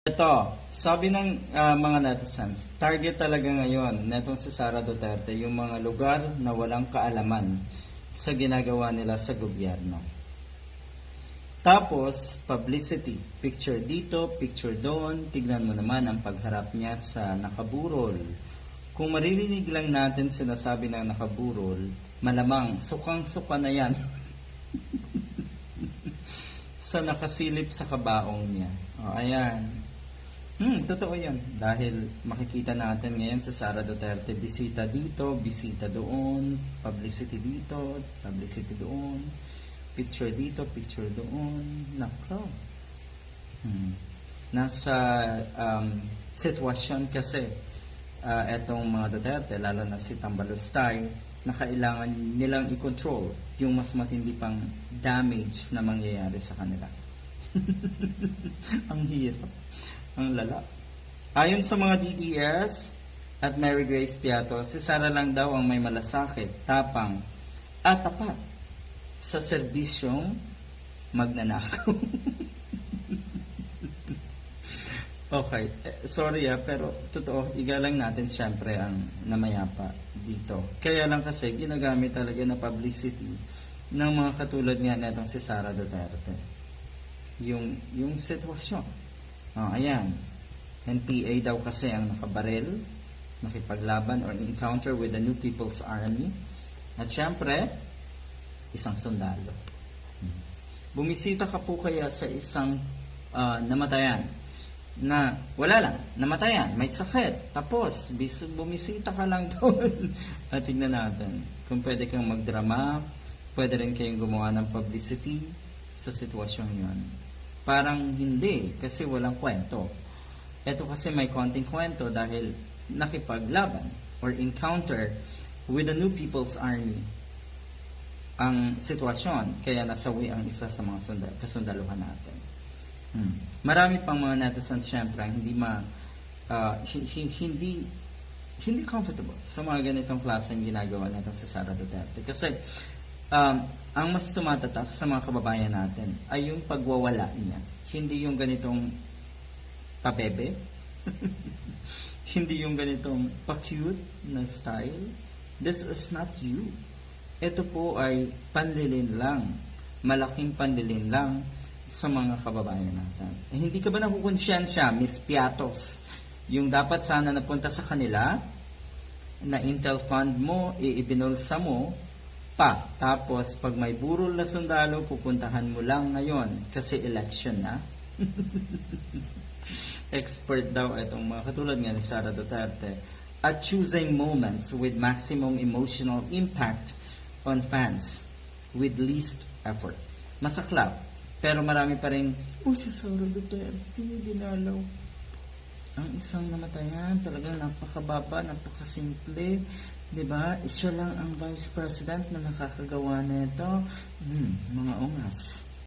Ito, sabi ng mga netizens, target talaga ngayon netong si Sara Duterte yung mga lugar na walang kaalaman sa ginagawa nila sa gobyerno. Tapos, publicity. Picture dito, picture doon. Tignan mo naman ang pagharap niya sa nakaburol. Kung maririnig lang natin sinasabi ng nakaburol, malamang sukang-suka na yan sa nakasilip sa kabaong niya. O, ayan. Totoo yan. Dahil makikita natin ngayon sa Sara Duterte, bisita dito, bisita doon, publicity dito, publicity doon, picture dito, picture doon. Nako. Nasa sitwasyon kasi etong mga Duterte, lalo na si Tambalustay, na kailangan nilang i-control yung mas matindi pang damage na mangyayari sa kanila. Ang hirap. Ang lala. Ayon sa mga DDS at Mary Grace Piato, si Sara lang daw ang may malasakit, tapang at tapat sa serbisyong magnanakaw. Okay, sorry pero totoo, igalang natin siyempre ang namayapa dito. Kaya lang kasi ginagamit talaga na publicity ng mga katulad nga netong si Sara Duterte. Yung sitwasyon. Ayan. NPA daw kasi ang nakabaril, nakipaglaban or encounter with the New People's Army. At syempre, isang sundalo. Bumisita ka po kaya sa isang namatayan na wala lang, namatayan, may sakit. Tapos, bumisita ka lang doon. At tignan natin kung pwede kang magdrama, pwede rin kayong gumawa ng publicity sa sitwasyon yun. Parang hindi, kasi walang kwento. Ito kasi may konting kwento dahil nakipaglaban or encounter with the New People's Army ang sitwasyon, kaya nasawi ang isa sa mga kasundaluhan natin. Marami pang mga netizens syempre hindi hindi comfortable sa mga ganitong klaseng ginagawa natin sa Sara Duterte. Kasi ang mas tumatatak sa mga kababayan natin ay yung pagwawala niya. Hindi yung ganitong pabebe. Hindi yung ganitong pa-cute na style. This is not you. Ito po ay panlilin lang. Malaking panlilin lang sa mga kababayan natin. Hindi ka ba nakukonsyensya, Miss Piatos? Yung dapat sana napunta sa kanila, na Intel Fund mo, ibinulsa mo, tapos pag may burol na sundalo, pupuntahan mo lang ngayon kasi election na. Expert daw itong mga katulad nga ni Sara Duterte at choosing moments with maximum emotional impact on fans with least effort. Masaklap, pero marami pa rin, si Sara Duterte, dinalaw. Ang isang namatayan, talagang napakababa, napakasimple. Diba? Siya lang ang vice president na nakakagawa nito. Mga ungas.